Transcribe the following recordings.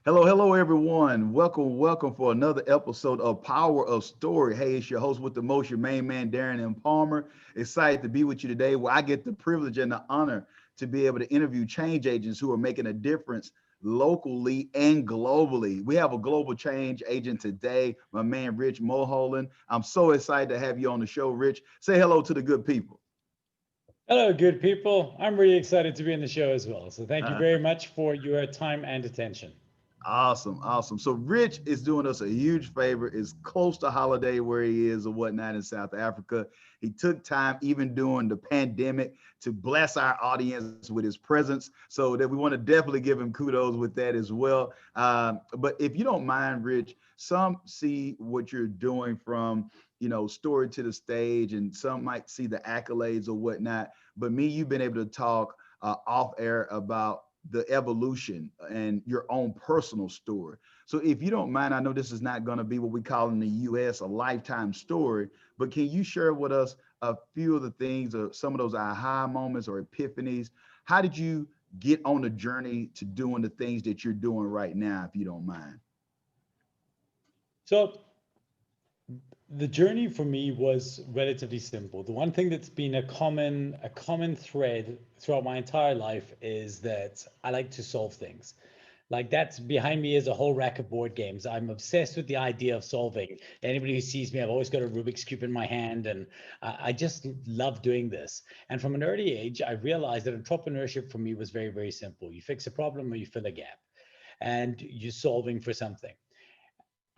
Hello, hello, everyone. Welcome for another episode of Power of Story. Hey, it's your host with the most, your main man, Darren and Palmer. Excited to be with you today, where I get the privilege and the honor to be able to interview change agents who are making a difference locally and globally. We have a global change agent today, my man, Rich Mulholland. I'm so excited to have you on the show, Rich. Say hello to the good people. Hello, good people. I'm really excited to be in the show as well. So thank you very much for your time and attention. Awesome, awesome. So Rich is doing us a huge favor. It's close to holiday where he is or whatnot in South Africa. He took time, even during the pandemic, to bless our audience with his presence. So that we want to definitely give him kudos with that as well. But if you don't mind, Rich, some see what you're doing from story to the stage, and some might see the accolades or whatnot. But me, you've been able to talk off air about the evolution and your own personal story. So if you don't mind, I know this is not going to be what we call in the US a lifetime story, but can you share with us a few of the things or some of those aha moments or epiphanies? How did you get on the journey to doing the things that you're doing right now, if you don't mind? So the journey for me was relatively simple. The one thing that's been a common thread throughout my entire life is that I like to solve things. Like that's behind me is a whole rack of board games. I'm obsessed with the idea of solving. Anybody who sees me, I've always got a Rubik's Cube in my hand, and I just love doing this. And from an early age, I realized that entrepreneurship for me was very, very simple. You fix a problem or you fill a gap, and you're solving for something.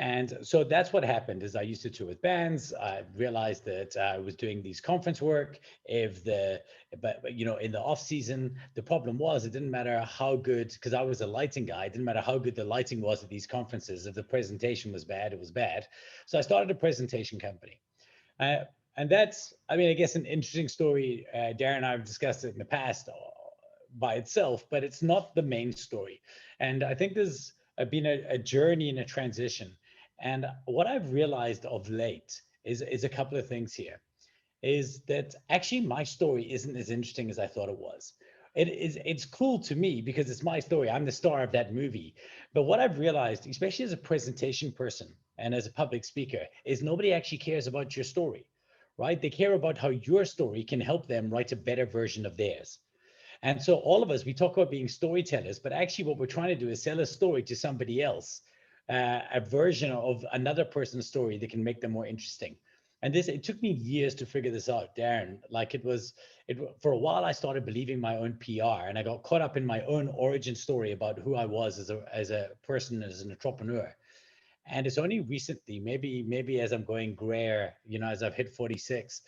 And so that's what happened is I used to tour with bands. I realized that I was doing these conference work. But in the off season, the problem was it didn't matter how good, because I was a lighting guy, it didn't matter how good the lighting was at these conferences. If the presentation was bad, it was bad. So I started a presentation company. Uh, and that's, I mean, I guess an interesting story. Darren and I have discussed it in the past by itself, but it's not the main story. And I think there's been a journey and a transition. And what I've realized of late is a couple of things here. Is that actually my story isn't as interesting as I thought it was. It's cool to me because it's my story. I'm the star of that movie. But what I've realized, especially as a presentation person and as a public speaker, is nobody actually cares about your story, right? They care about how your story can help them write a better version of theirs. And so all of us, we talk about being storytellers, but actually what we're trying to do is sell a story to somebody else, a version of another person's story that can make them more interesting. And it took me years to figure this out, Darren. Like for a while, I started believing my own PR, and I got caught up in my own origin story about who I was as a person, as an entrepreneur. And it's only recently, maybe as I'm going grayer, as I've hit 46,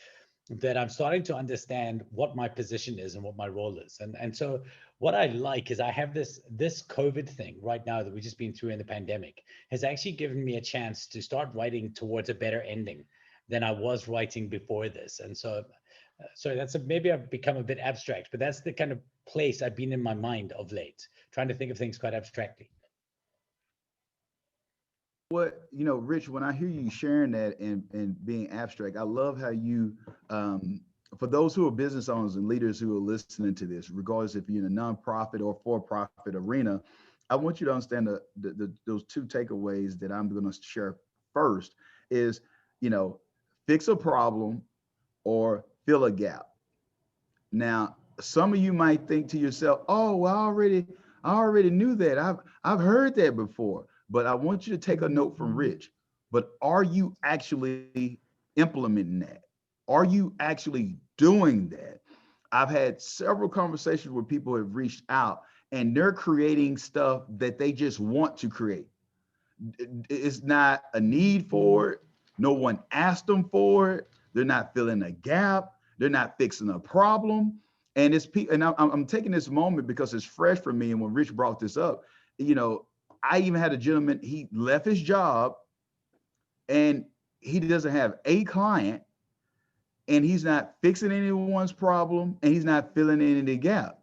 that I'm starting to understand what my position is and what my role is. And so what I like is I have this COVID thing right now that we've just been through in the pandemic has actually given me a chance to start writing towards a better ending than I was writing before this. And so maybe I've become a bit abstract, but that's the kind of place I've been in my mind of late, trying to think of things quite abstractly. Rich, when I hear you sharing that and being abstract, I love how you, for those who are business owners and leaders who are listening to this, regardless if you're in a nonprofit or for-profit arena, I want you to understand those two takeaways that I'm going to share first is, you know, fix a problem or fill a gap. Now, some of you might think to yourself, "Oh, well, I already knew that. I've heard that before." But I want you to take a note from Rich. But are you actually implementing that? Are you actually doing that? I've had several conversations where people have reached out and they're creating stuff that they just want to create. It's not a need for it. No one asked them for it. They're not filling a gap. They're not fixing a problem. And I'm taking this moment because it's fresh for me. And when Rich brought this up, you know, I even had a gentleman, he left his job and he doesn't have a client and he's not fixing anyone's problem and he's not filling any gap.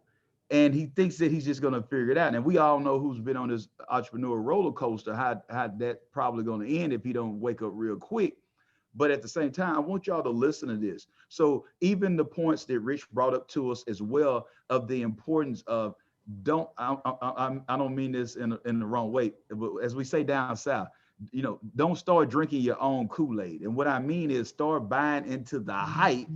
And he thinks that he's just going to figure it out. And we all know who's been on this entrepreneur roller coaster, how that probably going to end if he don't wake up real quick. But at the same time, I want y'all to listen to this. So even the points that Rich brought up to us as well of the importance of I don't mean this in the wrong way, but as we say down south, don't start drinking your own Kool-Aid. And what I mean is start buying into the hype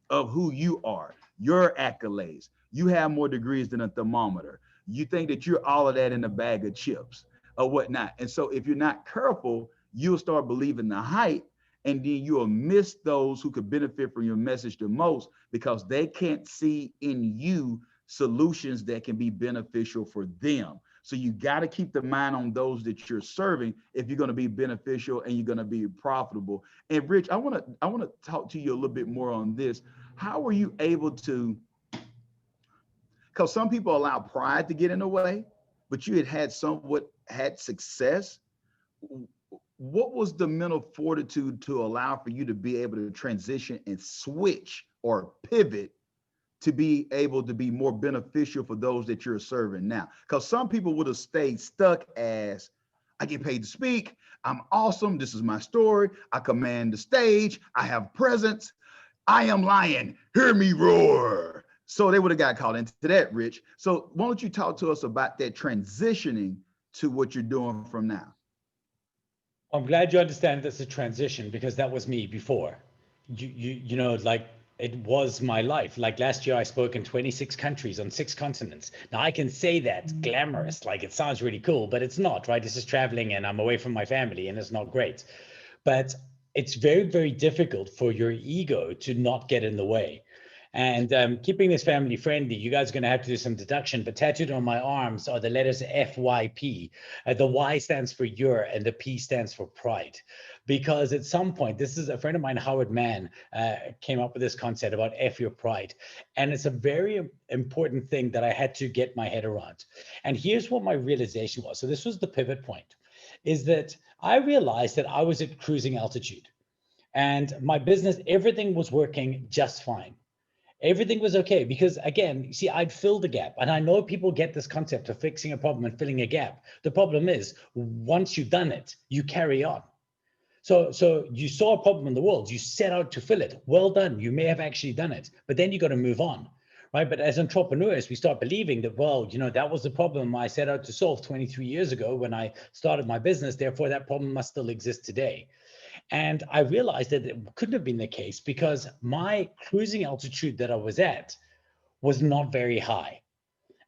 of who you are, your accolades. You have more degrees than a thermometer. You think that you're all of that in a bag of chips or whatnot. And so if you're not careful, you'll start believing the hype, and then you'll miss those who could benefit from your message the most because they can't see in you solutions that can be beneficial for them. So you got to keep the mind on those that you're serving if you're going to be beneficial and you're going to be profitable. And Rich, I want to talk to you a little bit more on this. How were you able to, because some people allow pride to get in the way, but you had success. What was the mental fortitude to allow for you to be able to transition and switch or pivot to be able to be more beneficial for those that you're serving now? Because some people would have stayed stuck as, I get paid to speak, I'm awesome, this is my story, I command the stage, I have presence, I am lion, hear me roar. So they would have got caught into that, Rich. So why don't you talk to us about that transitioning to what you're doing from now? I'm glad you understand this is a transition, because that was me before. Like, it was my life. Like last year, I spoke in 26 countries on 6 continents. Now I can say that glamorous, like it sounds really cool, but it's not, right? This is traveling and I'm away from my family and it's not great. But it's very, very difficult for your ego to not get in the way. And keeping this family friendly, you guys are going to have to do some deduction, but tattooed on my arms are the letters FYP. The Y stands for your and the P stands for pride. Because at some point, this is a friend of mine, Howard Mann, came up with this concept about F your pride. And it's a very important thing that I had to get my head around. And here's what my realization was. So this was the pivot point, is that I realized that I was at cruising altitude and my business, everything was working just fine. Everything was okay because, again, see, I'd filled the gap. And I know people get this concept of fixing a problem and filling a gap. The problem is, once you've done it, you carry on. So you saw a problem in the world, you set out to fill it. Well done. You may have actually done it, but then you got to move on, right? But as entrepreneurs, we start believing that, well, that was the problem I set out to solve 23 years ago when I started my business. Therefore, that problem must still exist today. And I realized that it couldn't have been the case because my cruising altitude that I was at was not very high.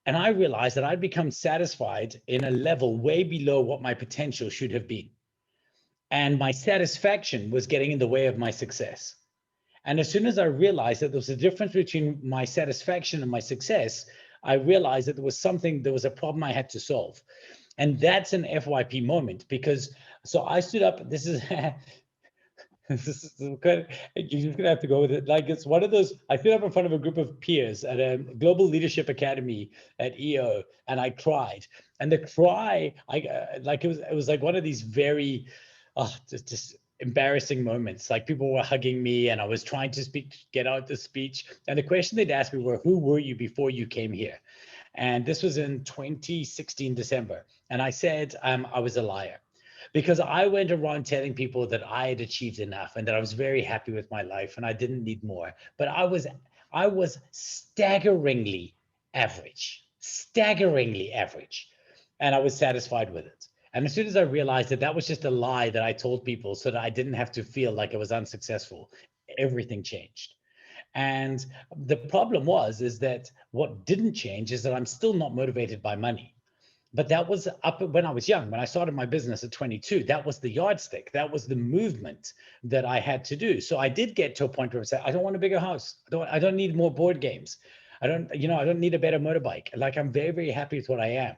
And I realized that I'd become satisfied in a level way below what my potential should have been. And my satisfaction was getting in the way of my success. And as soon as I realized that there was a difference between my satisfaction and my success, I realized that there was a problem I had to solve. And that's an FYP moment because, so I stood up, this is, this is good. You're just gonna have to go with it. Like, it's one of those, I stood up in front of a group of peers at a Global Leadership Academy at EO, and I cried. And the cry, it was like one of these very, just embarrassing moments. Like, people were hugging me and I was trying to get out the speech. And the question they'd asked me were, who were you before you came here? And this was in 2016, December. And I said, I was a liar. Because I went around telling people that I had achieved enough and that I was very happy with my life and I didn't need more. But I was staggeringly average, and I was satisfied with it. And as soon as I realized that that was just a lie that I told people so that I didn't have to feel like I was unsuccessful, everything changed. And the problem is that what didn't change is that I'm still not motivated by money. But that was up when I was young. When I started my business at 22, that was the yardstick. That was the movement that I had to do. So I did get to a point where I said, I don't want a bigger house. I don't need more board games. I don't need a better motorbike. Like, I'm very, very happy with what I am.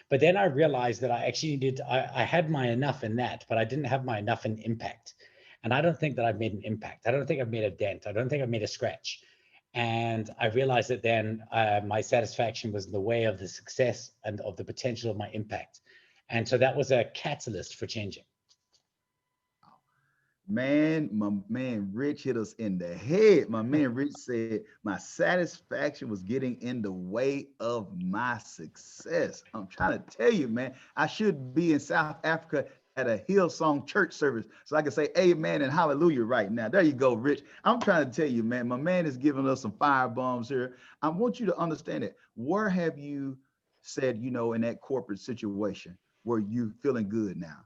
But then I realized that I actually I had my enough in that, but I didn't have my enough in impact. And I don't think that I've made an impact. I don't think I've made a dent. I don't think I've made a scratch. And I realized that then my satisfaction was in the way of the success and of the potential of my impact. And so that was a catalyst for changing. Man, my man Rich hit us in the head. My man Rich said, my satisfaction was getting in the way of my success. I'm trying to tell you, man, I should be in South Africa at a Hillsong church service so I can say amen and hallelujah right now. There you go, Rich. I'm trying to tell you, man, my man is giving us some fire bombs here. I want you to understand it. Where have you said, in that corporate situation where you feeling good now,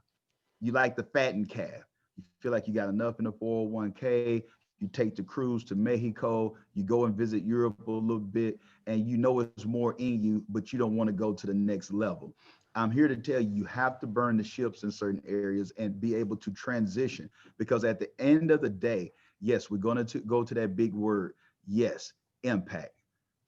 you like the fattened calf. You feel like you got enough in the 401k. You take the cruise to Mexico. You go and visit Europe a little bit, and you know it's more in you, but you don't want to go to the next level. I'm here to tell you, you have to burn the ships in certain areas and be able to transition, because at the end of the day, yes, we're going to go to that big word. Yes, impact.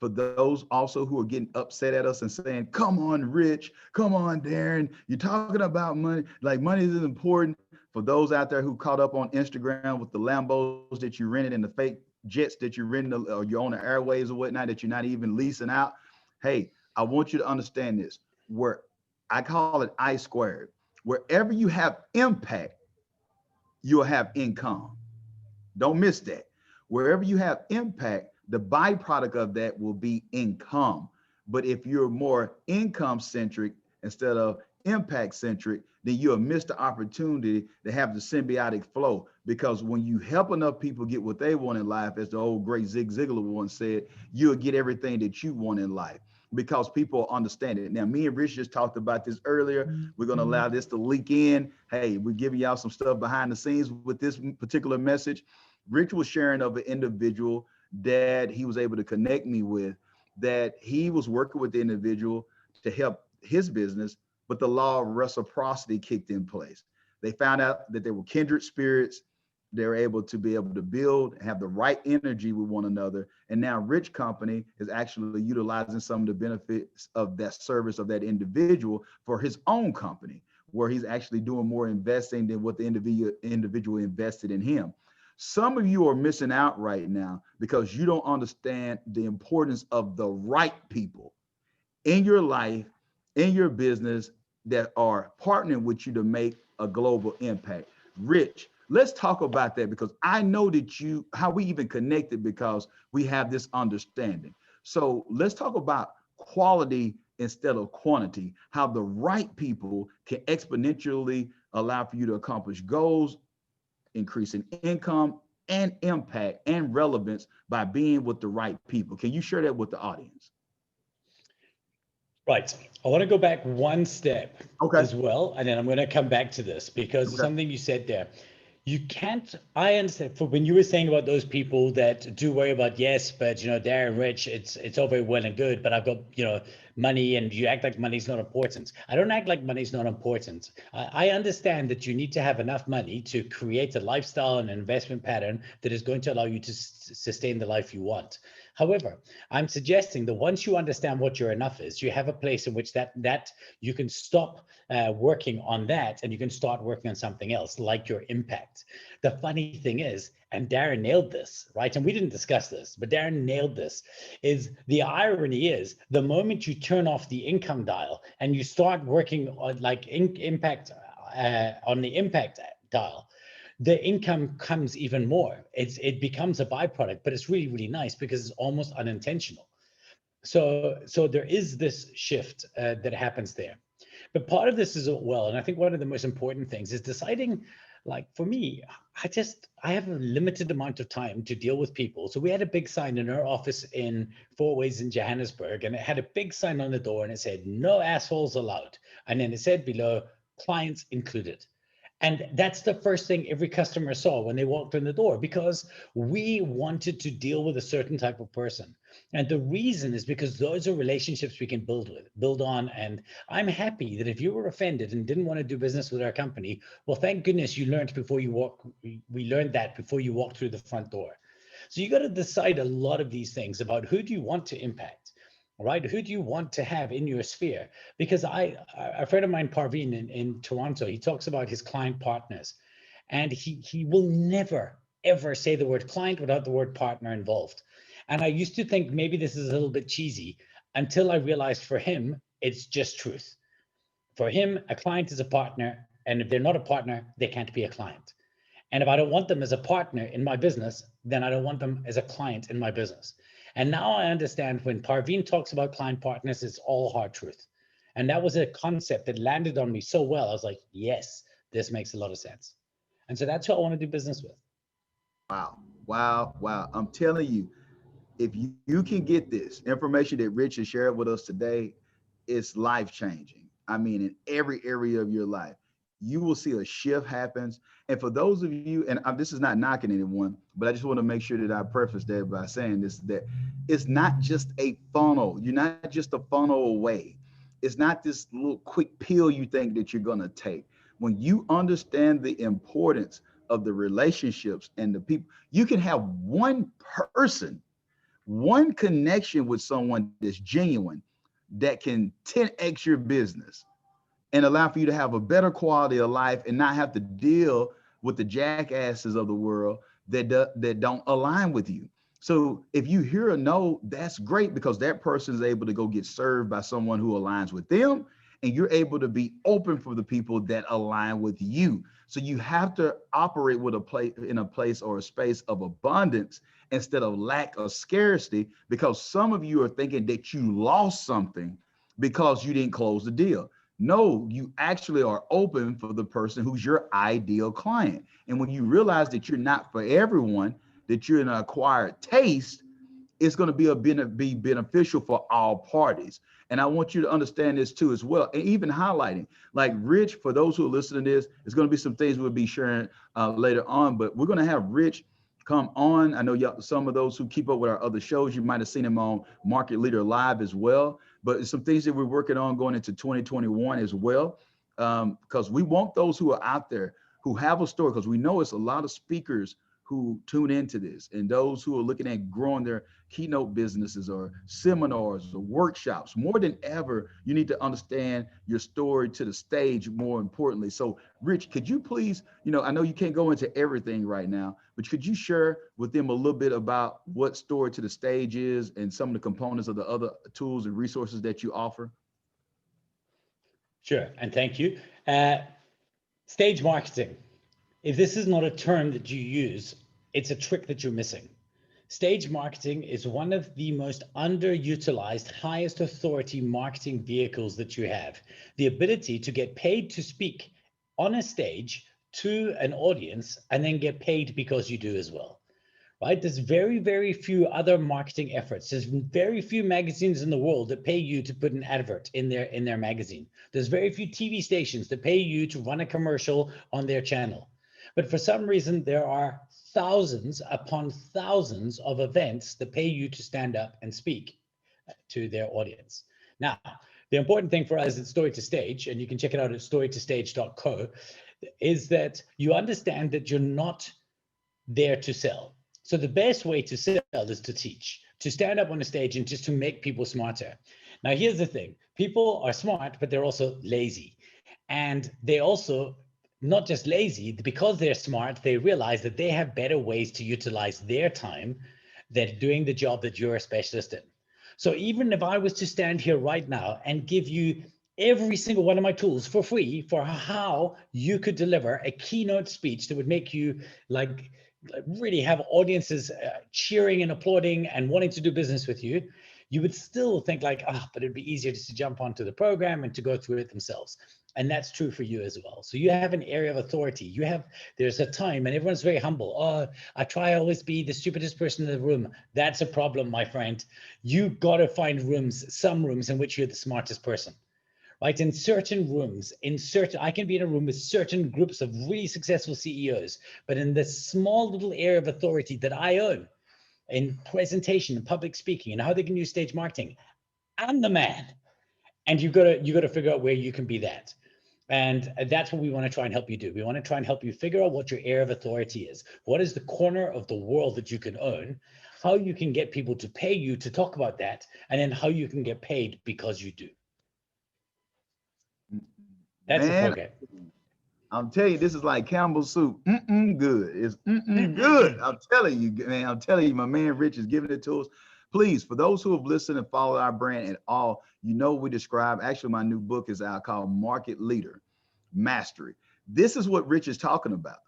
For those also who are getting upset at us and saying, come on, Rich, come on, Darren, you're talking about money, like money is important. For those out there who caught up on Instagram with the Lambos that you rented and the fake jets that you rented, or you're on the airways or whatnot that you're not even leasing out, hey, I want you to understand this. Where I call it I squared. Wherever you have impact, you'll have income. Don't miss that. Wherever you have impact, the byproduct of that will be income. But if you're more income centric instead of impact centric, then you'll miss the opportunity to have the symbiotic flow. Because when you help enough people get what they want in life, as the old great Zig Ziglar once said, you'll get everything that you want in life, because people understand it. Now, me and Rich just talked about this earlier. We're going to allow this to leak in. Hey, we're giving y'all some stuff behind the scenes with this particular message. Rich was sharing of an individual that he was able to connect me with, that he was working with the individual to help his business, but the law of reciprocity kicked in place. They found out that they were kindred spirits. They were able to be able to build, have the right energy with one another. And now Rich Company is actually utilizing some of the benefits of that service of that individual for his own company, where he's actually doing more investing than what the individual invested in him. Some of you are missing out right now because you don't understand the importance of the right people in your life, in your business, that are partnering with you to make a global impact. Rich, let's talk about that, because I know that how we even connected, because we have this understanding. So let's talk about quality instead of quantity, how the right people can exponentially allow for you to accomplish goals, increasing income and impact and relevance by being with the right people. Can you share that with the audience? Right. I want to go back one step Okay. as well, and then I'm going to come back to this, because Okay. something you said there. You can't, I understand, for when you were saying about those people that do worry about, yes, but Darren, Rich, it's all very well and good, but I've got, money, and you act like money's not important. I don't act like money's not important. I understand that you need to have enough money to create a lifestyle and an investment pattern that is going to allow you to sustain the life you want. However, I'm suggesting that once you understand what your enough is, you have a place in which that you can stop working on that, and you can start working on something else, like your impact. The funny thing is, and Darren nailed this, right? And we didn't discuss this, but Darren nailed this, is the irony is the moment you turn off the income dial and you start working on impact on the impact dial, the income comes even more. It becomes a byproduct, but it's really, really nice because it's almost unintentional. So there is this shift that happens there. But part of this is, well, and I think one of the most important things is deciding, like for me, I have a limited amount of time to deal with people. So we had a big sign in our office in Four Ways in Johannesburg, and it had a big sign on the door, and it said, "No assholes allowed." And then it said below, "Clients included." And that's the first thing every customer saw when they walked in the door, because we wanted to deal with a certain type of person. And the reason is because those are relationships we can build on. And I'm happy that if you were offended and didn't want to do business with our company, well, thank goodness you learned before you walk. We learned that before you walked through the front door. So you got to decide a lot of these things about who do you want to impact. Right? Who do you want to have in your sphere? Because a friend of mine, Parveen in Toronto, he talks about his client partners, and he will never, ever say the word client without the word partner involved. And I used to think maybe this is a little bit cheesy, until I realized for him, it's just truth. For him, a client is a partner. And if they're not a partner, they can't be a client. And if I don't want them as a partner in my business, then I don't want them as a client in my business. And now I understand when Parveen talks about client partners, it's all hard truth. And that was a concept that landed on me so well. I was like, yes, this makes a lot of sense. And so that's who I want to do business with. Wow. Wow. Wow. I'm telling you, if you can get this information that Rich has shared with us today, it's life changing. I mean, in every area of your life, you will see a shift happens. And for those of you, and this is not knocking anyone, but I just want to make sure that I preface that by saying this, that it's not just a funnel. You're not just a funnel away. It's not this little quick pill you think that you're going to take. When you understand the importance of the relationships and the people, you can have one person, one connection with someone that's genuine that can 10x your business and allow for you to have a better quality of life and not have to deal with the jackasses of the world that don't align with you. So if you hear a no, that's great, because that person is able to go get served by someone who aligns with them, and you're able to be open for the people that align with you. So you have to operate with a place in a place or a space of abundance instead of lack or scarcity, because some of you are thinking that you lost something because you didn't close the deal. No, you actually are open for the person who's your ideal client. And when you realize that you're not for everyone, that you're an acquired taste, it's going to be beneficial for all parties. And I want you to understand this too as well. And even highlighting, like Rich, for those who are listening to this, there's going to be some things we'll be sharing later on, but we're going to have Rich come on. I know y'all, some of those who keep up with our other shows, you might have seen him on Market Leader Live as well. But some things that we're working on going into 2021 as well, because we want those who are out there who have a story, because we know it's a lot of speakers who tune into this, and those who are looking at growing their keynote businesses or seminars or workshops. More than ever, you need to understand your story to the stage, more importantly. So Rich, could you please, I know you can't go into everything right now, but could you share with them a little bit about what story to the stage is and some of the components of the other tools and resources that you offer? Sure, and thank you. Stage marketing. If this is not a term that you use, it's a trick that you're missing. Stage marketing is one of the most underutilized, highest authority marketing vehicles that you have. The ability to get paid to speak on a stage to an audience and then get paid because you do as well, right? There's very, very few other marketing efforts. There's very few magazines in the world that pay you to put an advert in their magazine. There's very few TV stations that pay you to run a commercial on their channel. But for some reason, there are thousands upon thousands of events that pay you to stand up and speak to their audience. Now, the important thing for us at Story to Stage, and you can check it out at storytostage.co, is that you understand that you're not there to sell. So the best way to sell is to teach, to stand up on a stage and just to make people smarter. Now, here's the thing. People are smart, but they're also lazy. And they also not just lazy, because they're smart, they realize that they have better ways to utilize their time than doing the job that you're a specialist in. So even if I was to stand here right now and give you every single one of my tools for free for how you could deliver a keynote speech that would make you like really have audiences cheering and applauding and wanting to do business with you, you would still think like, but it'd be easier just to jump onto the program and to go through it themselves. And that's true for you as well. So you have an area of authority. There's a time, and everyone's very humble. I try always be the stupidest person in the room. That's a problem, my friend. You got to find some rooms in which you're the smartest person, right? In certain rooms, I can be in a room with certain groups of really successful CEOs, but in the small little area of authority that I own, in presentation and public speaking and how they can use stage marketing, I'm the man. And you got to figure out where you can be that. And that's what we want to try and help you do. We want to try and help you figure out what your area of authority is. What is the corner of the world that you can own? How you can get people to pay you to talk about that, and then how you can get paid because you do. That's the program. I'm telling you, this is like Campbell's soup. Good. It's good. I'm telling you, man. I'm telling you, my man Rich is giving it to us. Please, for those who have listened and followed our brand at all, we describe, actually my new book is out called Market Leader Mastery. This is what Rich is talking about.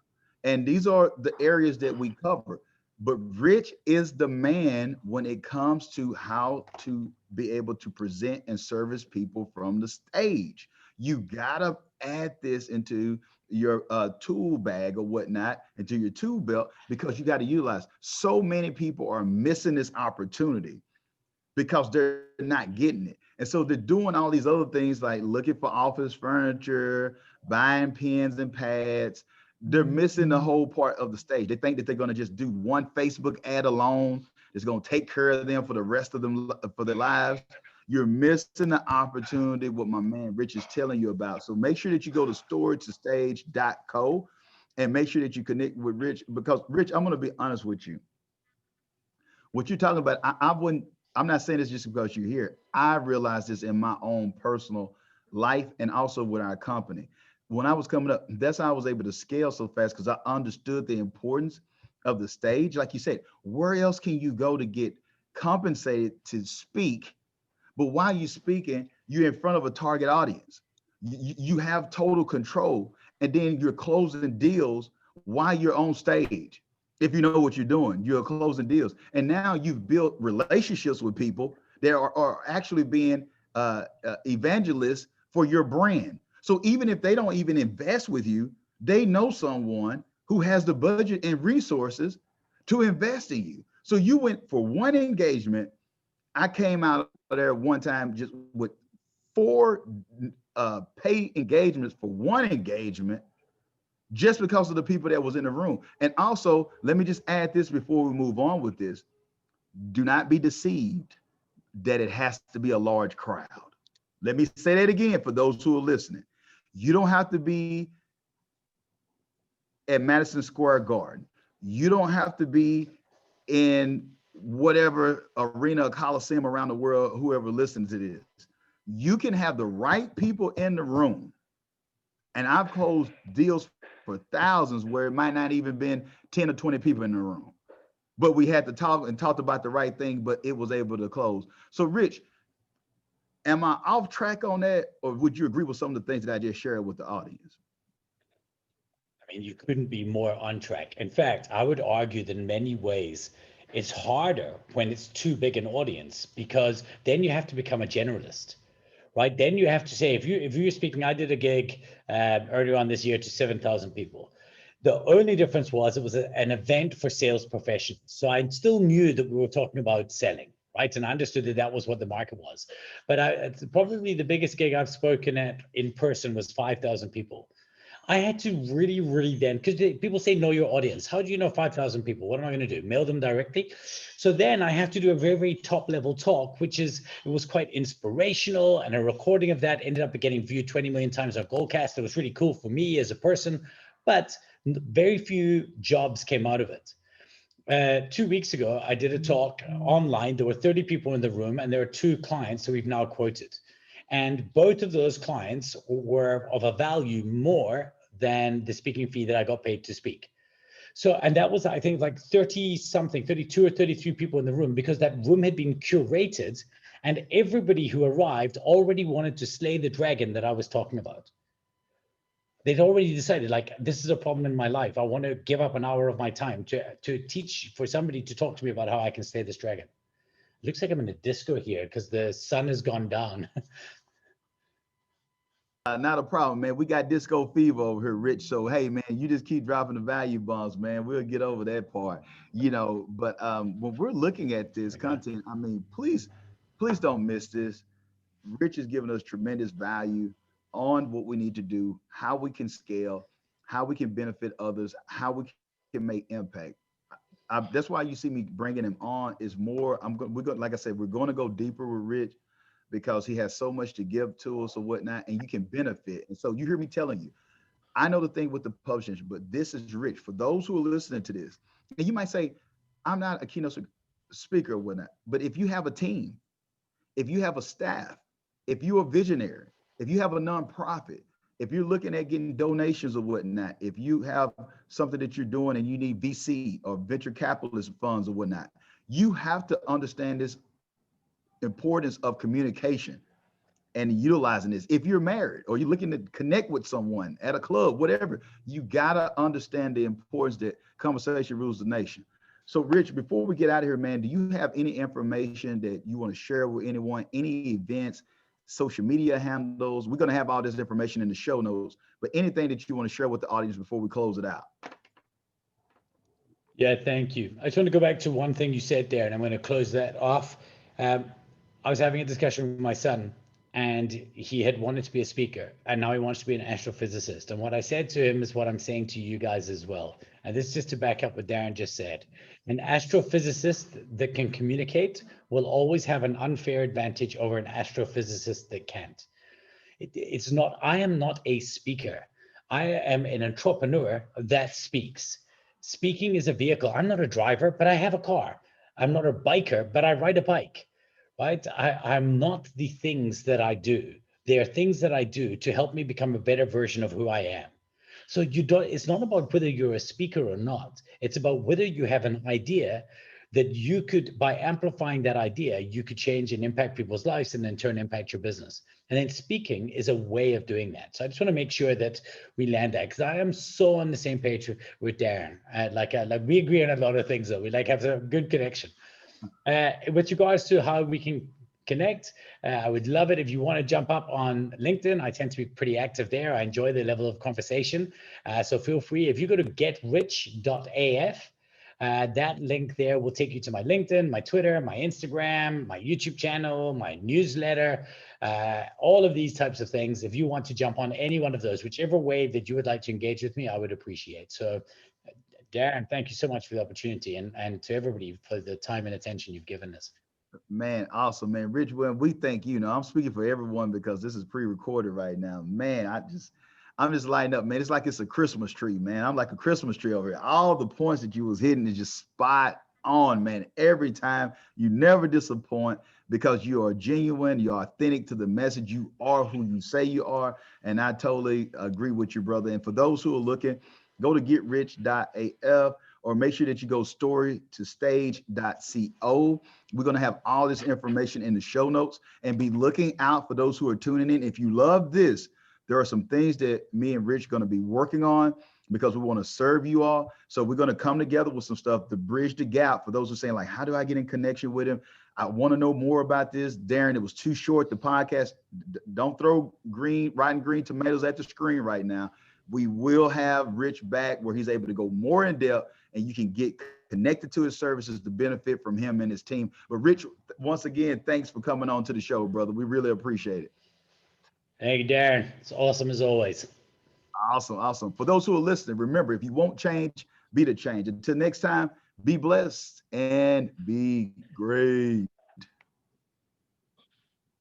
And these are the areas that we cover. But Rich is the man when it comes to how to be able to present and service people from the stage. You gotta add this into your tool bag or whatnot, into your tool belt, because you got to utilize. So many people are missing this opportunity because they're not getting it. And so they're doing all these other things like looking for office furniture, buying pens and pads. They're missing the whole part of the stage. They think that they're going to just do one Facebook ad alone. It's going to take care of them for the rest of them for their lives. You're missing the opportunity, what my man Rich is telling you about. So make sure that you go to storytostage.co and make sure that you connect with Rich, because Rich, I'm going to be honest with you. What you're talking about, I'm not saying this just because you're here. I realized this in my own personal life and also with our company. When I was coming up, that's how I was able to scale so fast, because I understood the importance of the stage. Like you said, where else can you go to get compensated to speak? But while you're speaking, you're in front of a target audience. You have total control, and then you're closing deals while you're on stage. If you know what you're doing, you're closing deals. And now you've built relationships with people that are actually being evangelists for your brand. So even if they don't even invest with you, they know someone who has the budget and resources to invest in you. So you went for one engagement. I came out of there one time just with 4 paid engagements for one engagement, just because of the people that was in the room. And also, let me just add this before we move on with this. Do not be deceived that it has to be a large crowd. Let me say that again for those who are listening. You don't have to be at Madison Square Garden. You don't have to be in whatever arena or coliseum around the world, whoever listens to this. You can have the right people in the room. And I've closed deals for thousands where it might not even been 10 or 20 people in the room. But we had to talk and talked about the right thing, but it was able to close. So Rich, am I off track on that? Or would you agree with some of the things that I just shared with the audience? I mean, you couldn't be more on track. In fact, I would argue that in many ways, it's harder when it's too big an audience, because then you have to become a generalist, right? Then you have to say, if you're speaking, I did a gig earlier on this year to 7,000 people. The only difference was it was an event for sales professionals. So I still knew that we were talking about selling, right? And I understood that that was what the market was. But it's probably the biggest gig I've spoken at in person was 5,000 people. I had to really then, because people say know your audience. How do you know 5,000 people? What am I going to do? Mail them directly? So then I have to do a very top level talk, it was quite inspirational, and a recording of that ended up getting viewed 20 million times on Goldcast. It was really cool for me as a person, but very few jobs came out of it. 2 weeks ago, I did a talk online. There were 30 people in the room, and there are 2 clients who we've now quoted. And both of those clients were of a value more than the speaking fee that I got paid to speak. So, and that was, I think, like 30 something, 32 or 33 people in the room, because that room had been curated and everybody who arrived already wanted to slay the dragon that I was talking about. They'd already decided, like, this is a problem in my life. I want to give up an hour of my time to teach, for somebody to talk to me about how I can slay this dragon. It looks like I'm in a disco here because the sun has gone down. Not a problem, man. We got disco fever over here, Rich. So hey, man, you just keep dropping the value bombs, man. We'll get over that part, But when we're looking at this content, I mean, please don't miss this. Rich is giving us tremendous value on what we need to do, how we can scale, how we can benefit others, how we can make impact. That's why you see me bringing him on. Is more. We're going, like I said, we're going to go deeper with Rich, because he has so much to give to us or whatnot, and you can benefit. And so you hear me telling you, I know the thing with the publishing, but this is Rich. For those who are listening to this, and you might say, I'm not a keynote speaker or whatnot, but if you have a team, if you have a staff, if you're a visionary, if you have a nonprofit, if you're looking at getting donations or whatnot, if you have something that you're doing and you need VC or venture capitalist funds or whatnot, you have to understand this importance of communication and utilizing this. If you're married or you're looking to connect with someone at a club, whatever, you gotta understand the importance that conversation rules the nation. So Rich, before we get out of here, man, do you have any information that you want to share with anyone, any events, social media handles? We're going to have all this information in the show notes, but anything that you want to share with the audience before we close it out? Yeah, thank you. I just want to go back to one thing you said there, and I'm going to close that off. I was having a discussion with my son, and he had wanted to be a speaker, and now he wants to be an astrophysicist. And what I said to him is what I'm saying to you guys as well. And this is just to back up what Darren just said. An astrophysicist that can communicate will always have an unfair advantage over an astrophysicist that can't. It's not, I am not a speaker. I am an entrepreneur that speaks. Speaking is a vehicle. I'm not a driver, but I have a car. I'm not a biker, but I ride a bike, right? I'm not the things that I do. There are things that I do to help me become a better version of who I am. So you don't, it's not about whether you're a speaker or not. It's about whether you have an idea that you could, by amplifying that idea, you could change and impact people's lives and in turn impact your business. And then speaking is a way of doing that. So I just want to make sure that we land that, because I am so on the same page with Darren. Like we agree on a lot of things, though. We like have a good connection. With regards to how we can connect, I would love it if you want to jump up on LinkedIn. I tend to be pretty active there. I enjoy the level of conversation. So feel free, if you go to getrich.af, that link there will take you to my LinkedIn, my Twitter, my Instagram, my YouTube channel, my newsletter, all of these types of things. If you want to jump on any one of those, whichever way that you would like to engage with me, I would appreciate. So Darren, thank you so much for the opportunity, and to everybody for the time and attention you've given us. Man, awesome, man. Rich, well, we thank you. Now, I'm speaking for everyone because this is pre-recorded right now. Man, I'm just lighting up, man. It's like it's a Christmas tree, man. I'm like a Christmas tree over here. All the points that you was hitting is just spot on, man. Every time, you never disappoint because you are genuine, you're authentic to the message. You are who you say you are. And I totally agree with you, brother. And for those who are looking, go to getrich.af, or make sure that you go storytostage.co. We're going to have all this information in the show notes, and be looking out for those who are tuning in. If you love this, there are some things that me and Rich are going to be working on because we want to serve you all. So we're going to come together with some stuff to bridge the gap for those who are saying, like, how do I get in connection with him? I want to know more about this. Darren, it was too short, the podcast. Don't throw rotten green tomatoes at the screen right now. We will have Rich back where he's able to go more in depth, and you can get connected to his services to benefit from him and his team. But Rich, once again, thanks for coming on to the show, brother. We really appreciate it. Thank you, Darren. It's awesome as always. Awesome, awesome. For those who are listening, remember, if you won't change, be the change. Until next time, be blessed and be great.